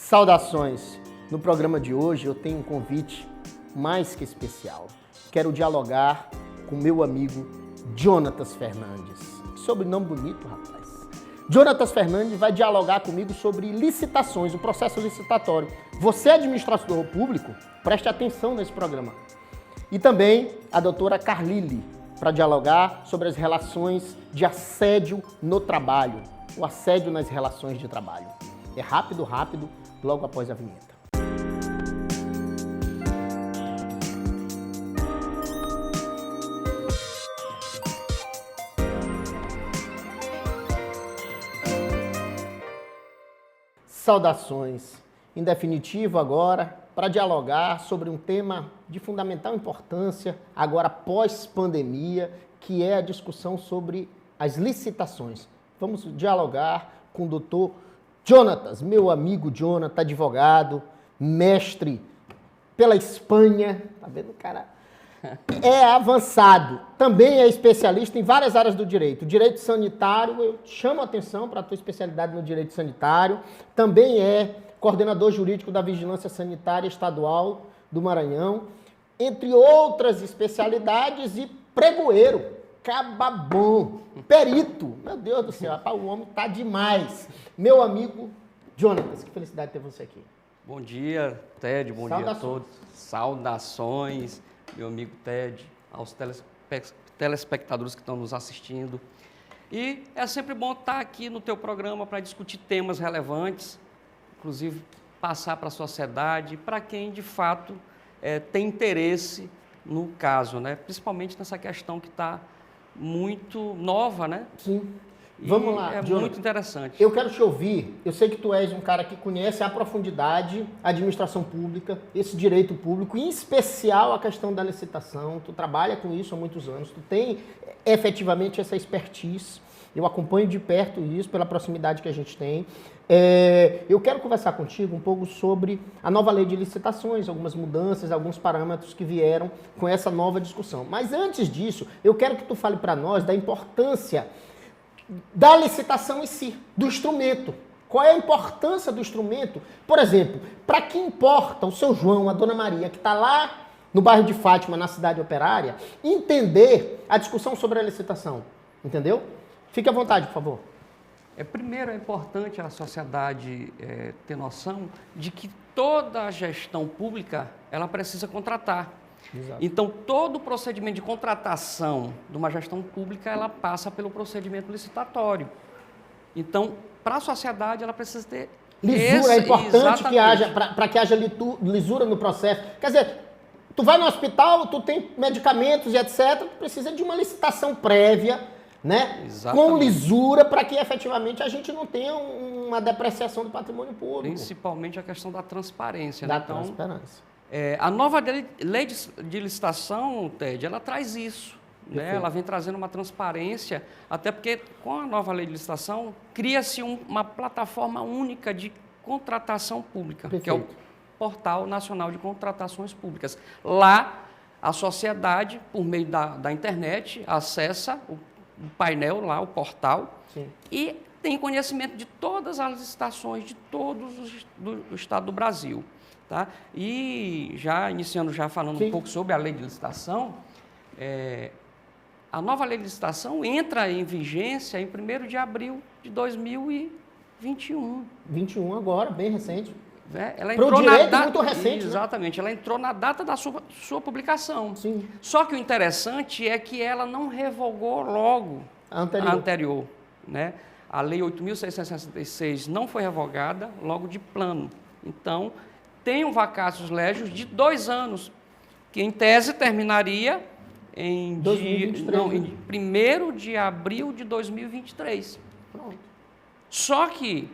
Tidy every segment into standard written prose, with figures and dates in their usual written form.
Saudações! No programa de hoje eu tenho um convite mais que especial. Quero dialogar com meu amigo Jonatas Fernandes. Que sobrenome bonito, rapaz. Jonatas Fernandes vai dialogar comigo sobre licitações, o processo licitatório. Você, administrador público, preste atenção nesse programa. E também a doutora Carlile, para dialogar sobre as relações de assédio no trabalho, o assédio nas relações de trabalho. É rápido, logo após a vinheta. Saudações! Em definitivo, agora, para dialogar sobre um tema de fundamental importância, agora pós-pandemia, que é a discussão sobre as licitações. Vamos dialogar com o doutor Jonatas, meu amigo Jonatas, advogado, mestre pela Espanha, tá vendo, cara? É avançado, também é especialista em várias áreas do direito. Direito sanitário, eu chamo a atenção para a tua especialidade no direito sanitário. Também é coordenador jurídico da Vigilância Sanitária Estadual do Maranhão, entre outras especialidades, e pregoeiro, cababom, perito. Meu Deus do céu, rapaz, o homem tá demais. Meu amigo Jonatas, que felicidade ter você aqui. Bom dia, Ted, bom dia a todos. Saudações, meu amigo Ted, aos telespectadores que estão nos assistindo. E é sempre bom estar aqui no teu programa para discutir temas relevantes, inclusive passar para a sociedade, para quem de fato tem interesse no caso, né? Principalmente nessa questão que está muito nova, né? Sim. Vamos lá, é Jonatas, muito interessante. Eu quero te ouvir. Eu sei que tu és um cara que conhece à profundidade a administração pública, esse direito público, em especial a questão da licitação. Tu trabalha com isso há muitos anos, tu tem efetivamente essa expertise. Eu acompanho de perto isso pela proximidade que a gente tem. Eu quero conversar contigo um pouco sobre a nova lei de licitações, algumas mudanças, alguns parâmetros que vieram com essa nova discussão. Mas antes disso, eu quero que tu fale para nós da importância da licitação em si, do instrumento. Qual é a importância do instrumento? Por exemplo, para que importa o seu João, a dona Maria, que está lá no bairro de Fátima, na cidade operária, entender a discussão sobre a licitação? Entendeu? Fique à vontade, por favor. Primeiro, é importante a sociedade ter noção de que toda a gestão pública ela precisa contratar. Exato. Então, todo o procedimento de contratação de uma gestão pública, ela passa pelo procedimento licitatório. Então, para a sociedade, ela precisa ter lisura. É importante que haja, para que haja lisura no processo. Quer dizer, tu vai no hospital, tu tem medicamentos e etc., tu precisa de uma licitação prévia, né? Com lisura, para que efetivamente a gente não tenha uma depreciação do patrimônio público. Principalmente a questão da transparência. Da né? transparência. A nova lei de licitação, Ted, ela traz isso. Né? Ela vem trazendo uma transparência, até porque com a nova lei de licitação cria-se uma plataforma única de contratação pública, Perfeito. que é o Portal Nacional de Contratações Públicas. Lá, a sociedade, por meio da internet, acessa o painel lá, o portal, Sim. E tem conhecimento de todas as licitações de todos do estado do Brasil. Tá? E falando Sim. um pouco sobre a lei de licitação, a nova lei de licitação entra em vigência em 1º de abril de 2021. 21 agora, bem recente. Ela Para o entrou direito, na data, muito recente. Exatamente, ela entrou na data da sua publicação. Sim. Só que o interessante é que ela não revogou logo a anterior. Né? A lei 8.666 não foi revogada logo de plano. Então, tem um vacácios legis de 2 anos, que em tese terminaria em 1º de abril de 2023. Pronto. Só que,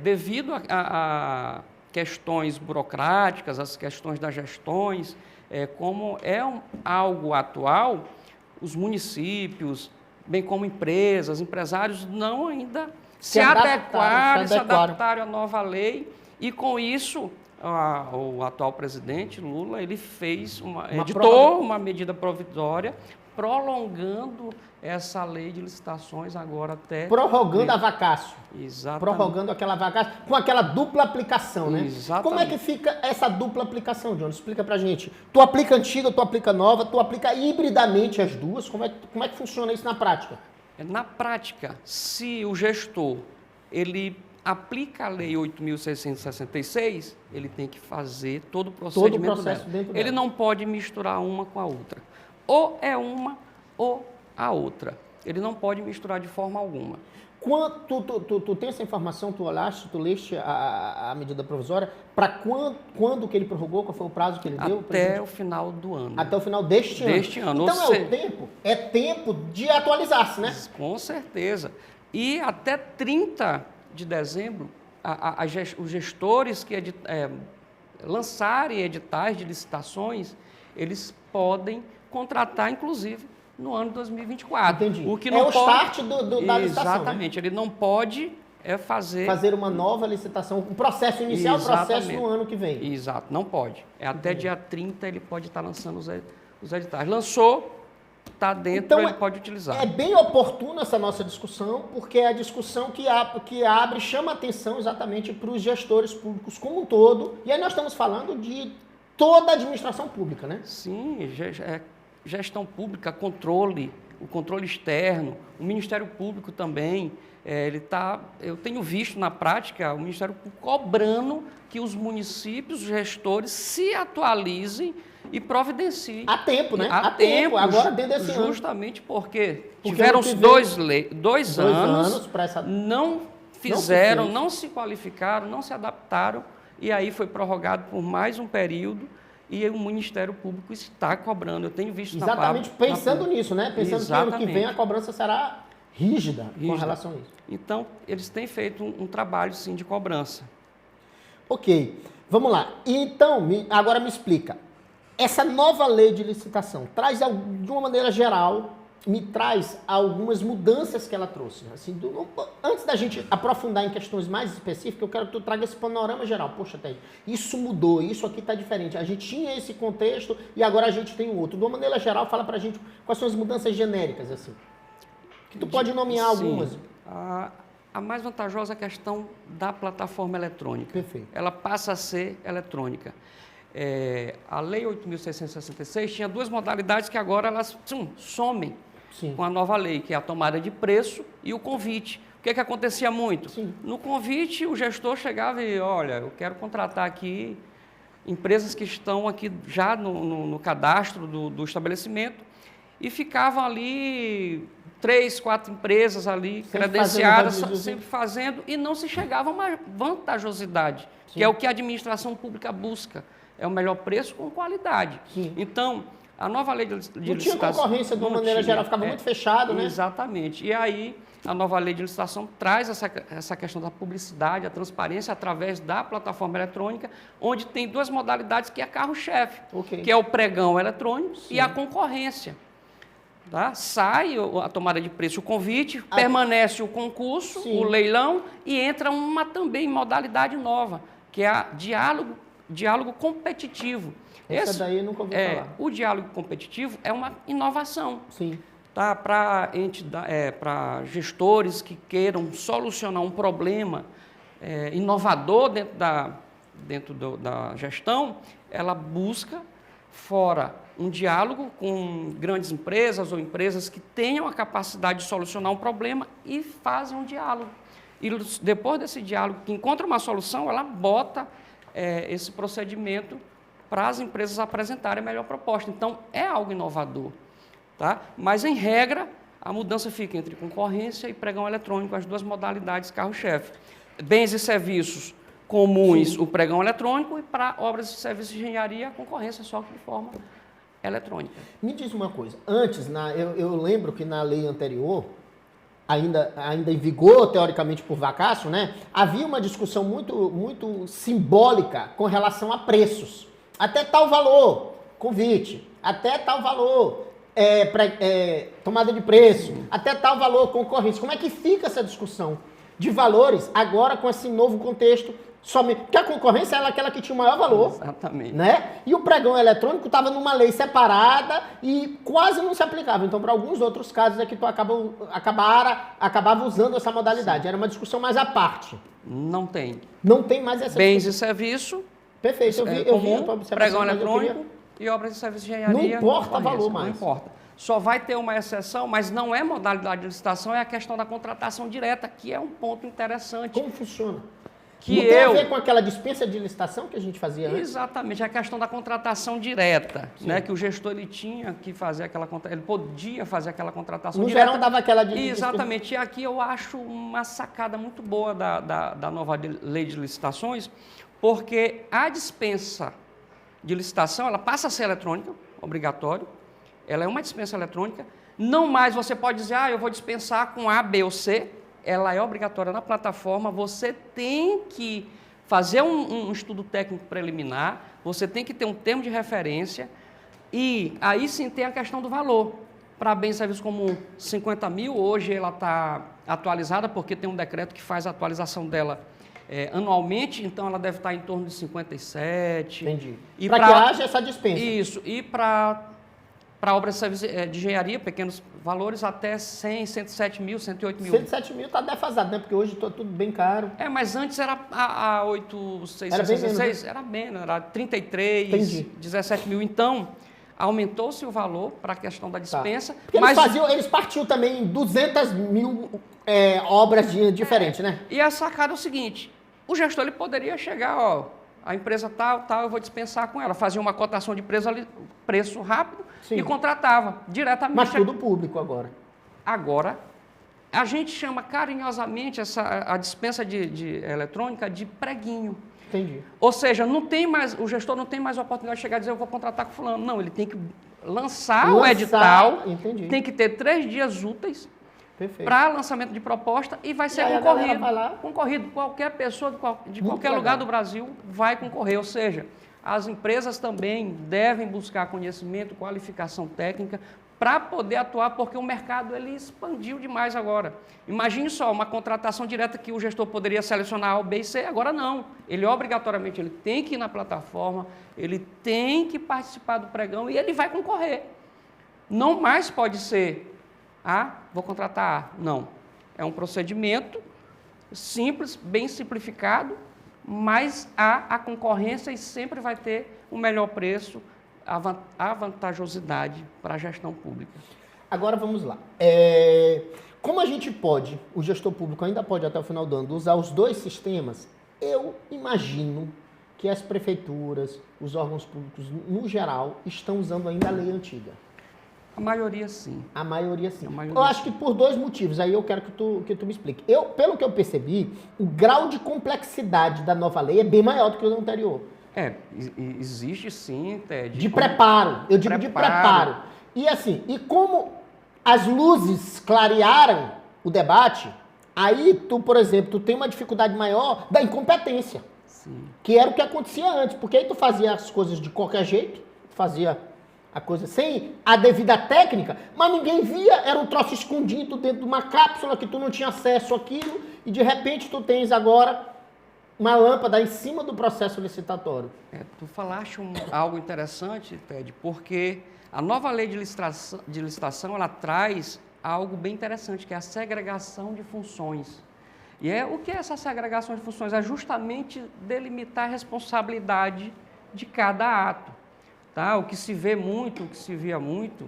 devido a questões burocráticas, as questões das gestões, como algo atual, os municípios, bem como empresas, empresários, não ainda se adaptaram à nova lei, e com isso o atual presidente Lula ele editou uma medida provisória prolongando essa lei de licitações agora até... Prorrogando a vacácio. Exatamente. Prorrogando aquela vacácio, com aquela dupla aplicação, né? Exatamente. Como é que fica essa dupla aplicação, John? Explica pra gente. Tu aplica antiga, tu aplica nova, tu aplica hibridamente as duas. Como é que funciona isso na prática? Na prática, se o gestor, ele aplica a lei 8.666, ele tem que fazer todo o procedimento dela. Ele não pode misturar uma com a outra. Ou é uma ou a outra. Ele não pode misturar de forma alguma. Tu tem essa informação, tu olhaste, tu leste a medida provisória, para quando que ele prorrogou, qual foi o prazo que ele deu? Até o final do ano. Até o final deste ano. Então é tempo de atualizar-se, né? Com certeza. E até 30 de dezembro, os gestores que lançarem editais de licitações, eles podem contratar, inclusive, no ano de 2024. Entendi. O que não o start da licitação. Exatamente. Né? Ele não pode fazer uma nova licitação, um processo inicial, processo no ano que vem. Exato, não pode. Até dia 30 ele pode estar lançando os editais. Lançou, está dentro, então, ele pode utilizar. É bem oportuna essa nossa discussão, porque é a discussão que abre, chama atenção exatamente para os gestores públicos como um todo. E aí nós estamos falando de toda a administração pública, né? Sim, gestão pública, o controle externo, o Ministério Público também. Eu tenho visto na prática o Ministério Público cobrando que os municípios, os gestores, se atualizem e providenciem. Há tempo, né? Há tempo, agora dentro desse ano. Justamente porque tiveram-se 2 anos, não fizeram, não se qualificaram, não se adaptaram, e aí foi prorrogado por mais um período. E o Ministério Público está cobrando. Eu tenho visto exatamente pensando nisso, né? Pensando que ano que vem a cobrança será rígida com relação a isso. Então, eles têm feito um trabalho, sim, de cobrança. Ok. Vamos lá. Então, agora me explica. Essa nova lei de licitação traz, de uma maneira geral, me traz algumas mudanças que ela trouxe. Assim, antes da gente aprofundar em questões mais específicas, eu quero que tu traga esse panorama geral. Poxa, Ted, isso mudou, isso aqui está diferente. A gente tinha esse contexto e agora a gente tem um outro. De uma maneira geral, fala pra gente quais são as mudanças genéricas, assim. Que tu pode nomear algumas. A mais vantajosa é a questão da plataforma eletrônica. Perfeito. Ela passa a ser eletrônica. A Lei 8.666 tinha 2 modalidades que agora elas somem. Sim. Com a nova lei, que é a tomada de preço e o convite. O que acontecia muito? Sim. No convite, o gestor chegava e, olha, eu quero contratar aqui empresas que estão aqui já no cadastro do estabelecimento, e ficavam ali 3, 4 empresas ali credenciadas, sempre fazendo, e não se chegava a uma vantajosidade, sim, que é o que a administração pública busca. É o melhor preço com qualidade. Sim. Então, a nova lei de licitação... Não tinha concorrência de uma maneira geral, ficava muito fechado, né? Exatamente. E aí, a nova lei de licitação traz essa questão da publicidade, a transparência através da plataforma eletrônica, onde tem 2 modalidades que é carro-chefe, que é o pregão eletrônico, sim, e a concorrência. Tá? Sai a tomada de preço, o convite, permanece o concurso, sim, o leilão, e entra uma também modalidade nova, que é a diálogo competitivo. Essa daí eu nunca ouvi falar. O diálogo competitivo é uma inovação. Sim. Tá? Para gestores que queiram solucionar um problema inovador dentro da gestão, ela busca fora um diálogo com grandes empresas ou empresas que tenham a capacidade de solucionar um problema e fazem um diálogo. E depois desse diálogo, que encontra uma solução, ela bota esse procedimento para as empresas apresentarem a melhor proposta. Então, é algo inovador. Tá? Mas, em regra, a mudança fica entre concorrência e pregão eletrônico, as 2 modalidades carro-chefe. Bens e serviços comuns, sim, o pregão eletrônico, e para obras e serviços de engenharia, a concorrência só de forma eletrônica. Me diz uma coisa, antes, eu lembro que na lei anterior, ainda em vigor, teoricamente por vacácio, né, havia uma discussão muito simbólica com relação a preços. Até tal valor, convite, até tal valor, tomada de preço, até tal valor, concorrência. Como é que fica essa discussão de valores agora com esse novo contexto Somente, porque a concorrência era aquela que tinha o maior valor. Exatamente. Né? E o pregão eletrônico estava numa lei separada e quase não se aplicava. Então, para alguns outros casos é que tu acabava usando essa modalidade. Sim. Era uma discussão mais à parte. Não tem. Não tem mais essa Bens e serviço. Perfeito, eu vi a tua observação. Pregão eletrônico e obras de serviço de engenharia. Não importa o valor mais. Não importa. Só vai ter uma exceção, mas não é modalidade de licitação, é a questão da contratação direta, que é um ponto interessante. Como funciona? Não tem a ver com aquela dispensa de licitação que a gente fazia antes? Exatamente, a questão da contratação direta, né? Que o gestor ele tinha que fazer ele podia fazer aquela contratação direta. No geral dava aquela de... Exatamente, e aqui eu acho uma sacada muito boa da nova lei de licitações, porque a dispensa de licitação, ela passa a ser eletrônica, obrigatório, ela é uma dispensa eletrônica, não mais você pode dizer, eu vou dispensar com A, B ou C, ela é obrigatória na plataforma, você tem que fazer um estudo técnico preliminar, você tem que ter um termo de referência e aí sim tem a questão do valor. Para bens e serviços como 50 mil, hoje ela está atualizada porque tem um decreto que faz a atualização dela anualmente, então ela deve estar em torno de 57. Entendi. Para que haja essa dispensa. Isso, e para obras de serviço de engenharia, pequenos valores, até 100, 107 mil, 108 mil. 107 mil está defasado, né? Porque hoje está tudo bem caro. Mas antes era a 8,666, era menos, era 33, entendi. 17 mil. Então, aumentou-se o valor para a questão da dispensa. Porque mas eles partiam também em 200 mil obras diferentes, né? E a sacada é o seguinte, o gestor ele poderia chegar, a empresa tal, eu vou dispensar com ela, fazia uma cotação de preço rápido, sim, e contratava diretamente. Mas tudo público agora. Agora, a gente chama carinhosamente a dispensa de eletrônica de preguinho. Entendi. Ou seja, o gestor não tem mais a oportunidade de chegar e dizer, eu vou contratar com fulano. Não, ele tem que lançar o edital, entendi, tem que ter 3 dias úteis para lançamento de proposta e vai ser concorrido. Vai lá. Concorrido. Qualquer pessoa de qualquer lugar do Brasil vai concorrer. Ou seja, as empresas também devem buscar conhecimento, qualificação técnica para poder atuar, porque o mercado ele expandiu demais agora. Imagine só, uma contratação direta que o gestor poderia selecionar A, B e C, agora não. Ele obrigatoriamente ele tem que ir na plataforma, ele tem que participar do pregão e ele vai concorrer. Não mais pode ser vou contratar A. Não. É um procedimento simples, bem simplificado, mas há a concorrência e sempre vai ter o melhor preço, a vantajosidade para a gestão pública. Agora vamos lá. Como a gente pode, o gestor público ainda pode até o final do ano, usar os 2 sistemas, eu imagino que as prefeituras, os órgãos públicos, no geral, estão usando ainda a lei antiga. A maioria sim. A maioria sim. Eu acho que por 2 motivos, aí eu quero que tu me explique. Pelo que eu percebi, o grau de complexidade da nova lei é bem maior do que o do anterior. Existe sim, Ted. De preparo, eu digo de preparo. E assim, e como as luzes clarearam o debate, aí tu, por exemplo, tu tem uma dificuldade maior da incompetência. Sim. Que era o que acontecia antes, porque aí tu fazia as coisas de qualquer jeito, fazia a coisa sem a devida técnica, mas ninguém via, era um troço escondido dentro de uma cápsula que tu não tinha acesso àquilo, e de repente tu tens agora uma lâmpada em cima do processo licitatório. Tu falaste algo interessante, Ted, porque a nova lei de licitação ela traz algo bem interessante, que é a segregação de funções. E o que é essa segregação de funções? É justamente delimitar a responsabilidade de cada ato. Tá? O que se vê muito, o que se via muito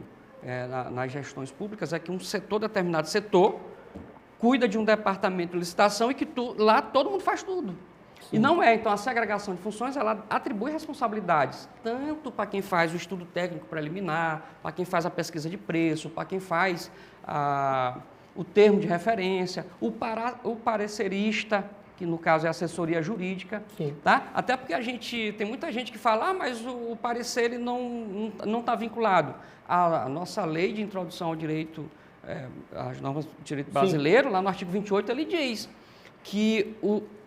nas gestões públicas é que determinado setor cuida de um departamento de licitação e que lá todo mundo faz tudo. Sim. E não é. Então, a segregação de funções, ela atribui responsabilidades, tanto para quem faz o estudo técnico preliminar, para quem faz a pesquisa de preço, para quem faz o termo de referência, o parecerista, que no caso é assessoria jurídica, tá? Até porque tem muita gente que fala, mas o parecer ele não está vinculado. A nossa lei de introdução ao direito, as normas do direito brasileiro, lá no artigo 28, ele diz que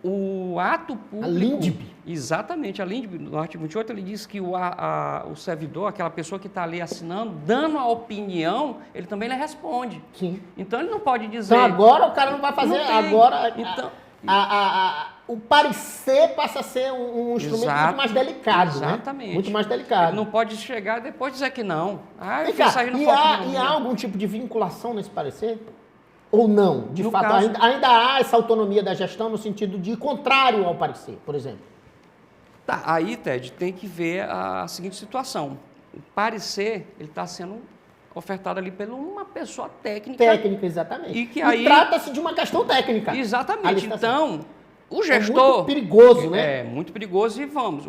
o ato público... A LINDB. Exatamente, a LINDB, no artigo 28, ele diz que o servidor, aquela pessoa que está ali assinando, dando a opinião, ele também lhe responde. Sim. Então, ele não pode dizer... Então, agora o cara não vai fazer... Agora... Então, o parecer passa a ser um instrumento muito mais delicado, exatamente. Né? Muito mais delicado. Ele não pode chegar e depois dizer que não. Eu fiz isso aí no e há algum tipo de vinculação nesse parecer? Ou não? De fato, caso... ainda há essa autonomia da gestão no sentido de contrário ao parecer, por exemplo? Tá, aí, Ted, tem que ver a seguinte situação. O parecer, ele está sendo ofertado ali por uma pessoa técnica. Técnica, exatamente. E trata-se de uma questão técnica. Exatamente. Então, o gestor... É muito perigoso, né? É, muito perigoso. E vamos,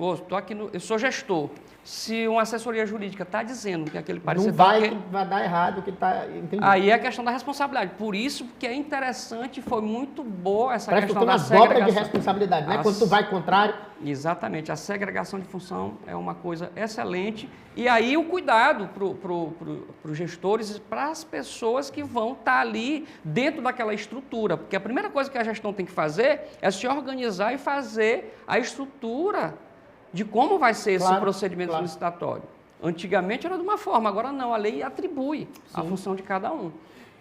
eu sou gestor. Se uma assessoria jurídica está dizendo que aquele parecer... Não vai dar errado o que está... Aí é a questão da responsabilidade. Por isso que é interessante, foi muito boa essa questão da segregação. Parece que tem uma dobra de responsabilidade, né? Quando tu vai contrário... Exatamente. A segregação de função é uma coisa excelente. E aí o cuidado para os gestores e para as pessoas que vão estar ali dentro daquela estrutura. Porque a primeira coisa que a gestão tem que fazer é se organizar e fazer a estrutura de como vai ser esse procedimento licitatório. Antigamente era de uma forma, agora não, a lei atribui a função de cada um.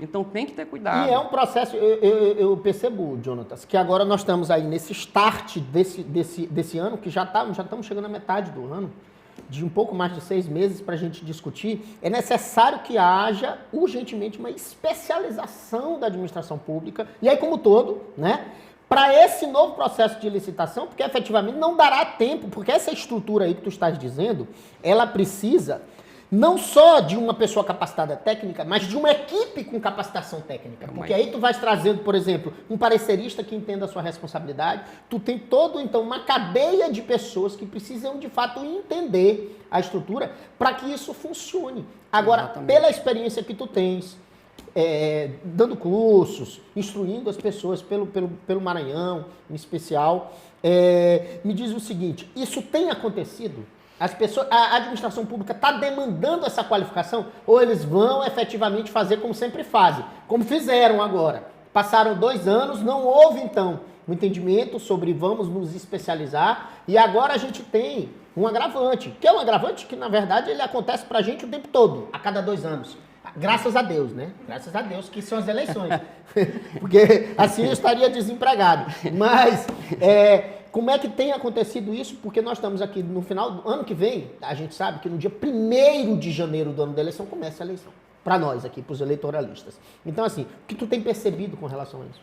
Então tem que ter cuidado. E é um processo, eu percebo, Jonatas, que agora nós estamos aí nesse start desse ano, que já estamos chegando à metade do ano, de um pouco mais de 6 meses para a gente discutir. É necessário que haja urgentemente uma especialização da administração pública, e aí como todo, né? Para esse novo processo de licitação, porque efetivamente não dará tempo, porque essa estrutura aí que tu estás dizendo, ela precisa não só de uma pessoa capacitada técnica, mas de uma equipe com capacitação técnica. Porque aí tu vais trazendo, por exemplo, um parecerista que entenda a sua responsabilidade, tu tem então, uma cadeia de pessoas que precisam, de fato, entender a estrutura para que isso funcione. Agora, pela experiência que tu tens, dando cursos, instruindo as pessoas pelo Maranhão, em especial, me diz o seguinte, isso tem acontecido? A administração pública está demandando essa qualificação ou eles vão efetivamente fazer como sempre fazem, como fizeram agora? Passaram 2 anos, não houve então um entendimento sobre vamos nos especializar e agora a gente tem um agravante, que é um agravante que na verdade ele acontece para a gente o tempo todo, a cada 2 anos. Graças a Deus, né? Graças a Deus que são as eleições. Porque assim eu estaria desempregado. Mas como é que tem acontecido isso? Porque nós estamos aqui no final do ano que vem, a gente sabe que no dia 1º de janeiro do ano da eleição começa a eleição. Para nós aqui, para os eleitoralistas. Então assim, o que tu tem percebido com relação a isso?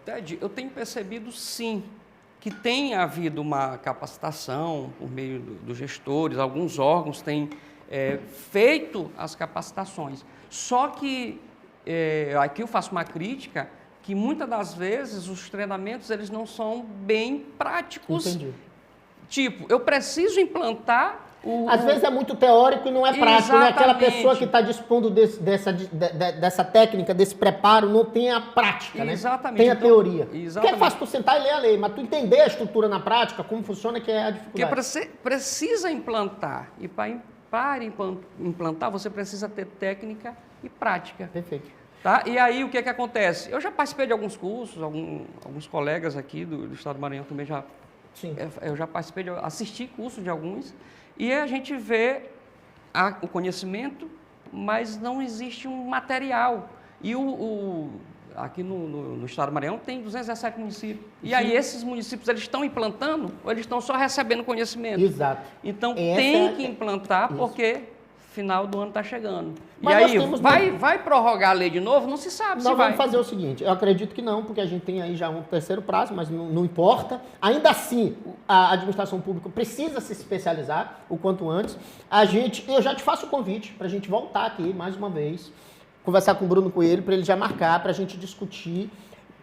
Ted, eu tenho percebido sim, que tem havido uma capacitação por meio dos gestores, alguns órgãos têm feito as capacitações. Só que aqui eu faço uma crítica que muitas das vezes os treinamentos eles não são bem práticos. Entendi. Tipo, eu preciso implantar Às vezes é muito teórico e não é prático, né? Aquela pessoa que está dispondo dessa técnica, desse preparo, não tem a prática, né? Exatamente. Tem a teoria. Exatamente. Porque é fácil tu sentar e ler a lei, mas tu entender a estrutura na prática, como funciona, que é a dificuldade. Porque você precisa implantar, e para implantar você precisa ter técnica e prática. Perfeito. Tá? E aí o que acontece? Eu já participei de alguns cursos, alguns colegas aqui do Estado do Maranhão também já... Sim. Eu já participei, assisti cursos de alguns, e a gente vê o conhecimento, mas não existe um material. E aqui no Estado do Maranhão tem 217 municípios. E Sim. aí esses municípios eles estão implantando ou eles estão só recebendo conhecimento? Exato. Então tem que implantar porque final do ano está chegando. Mas e aí, vai prorrogar a lei de novo? Não se sabe se vai. Nós vamos fazer o seguinte, eu acredito que não, porque a gente tem aí já um terceiro prazo, mas não importa. Ainda assim, a administração pública precisa se especializar o quanto antes. Eu já te faço o convite para a gente voltar aqui mais uma vez, conversar com o Bruno Coelho, para ele já marcar, para a gente discutir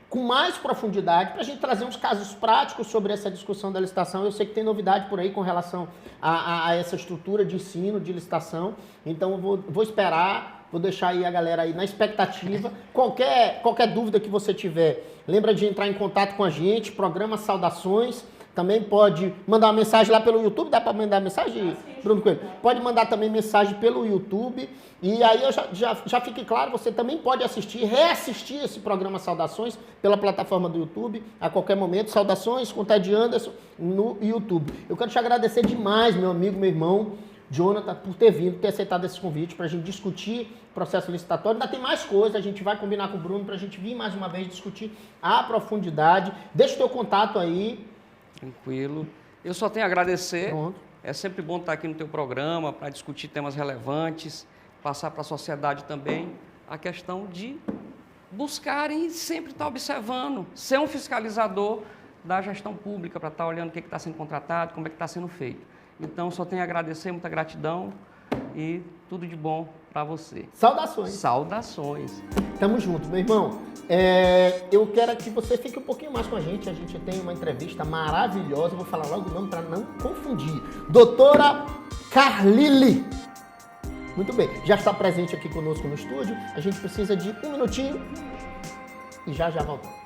com mais profundidade, para a gente trazer uns casos práticos sobre essa discussão da licitação. Eu sei que tem novidade por aí com relação a essa estrutura de ensino, de licitação, então eu vou esperar, vou deixar aí a galera aí na expectativa. Qualquer dúvida que você tiver, lembra de entrar em contato com a gente, programa Saudações. Também pode mandar uma mensagem lá pelo YouTube. Dá para mandar mensagem, Bruno Coelho? Pode mandar também mensagem pelo YouTube. E aí já fique claro, você também pode reassistir esse programa Saudações pela plataforma do YouTube a qualquer momento. Saudações com Ted Anderson no YouTube. Eu quero te agradecer demais, meu amigo, meu irmão, Jonathan, por ter vindo, ter aceitado esse convite para a gente discutir o processo licitatório. Ainda tem mais coisas, a gente vai combinar com o Bruno para a gente vir mais uma vez discutir a profundidade. Deixa o teu contato aí. Tranquilo. Eu só tenho a agradecer. Pronto. É sempre bom estar aqui no teu programa para discutir temas relevantes, passar para a sociedade também a questão de buscarem e sempre estar observando, ser um fiscalizador da gestão pública para estar olhando o que está sendo contratado, como é que está sendo feito. Então, só tenho a agradecer, muita gratidão e tudo de bom para você. Saudações. Saudações. Tamo junto, meu irmão. Eu quero que você fique um pouquinho mais com a gente. A gente tem uma entrevista maravilhosa. Vou falar logo o nome para não confundir. Doutora Carlile. Muito bem. Já está presente aqui conosco no estúdio. A gente precisa de um minutinho e já voltamos.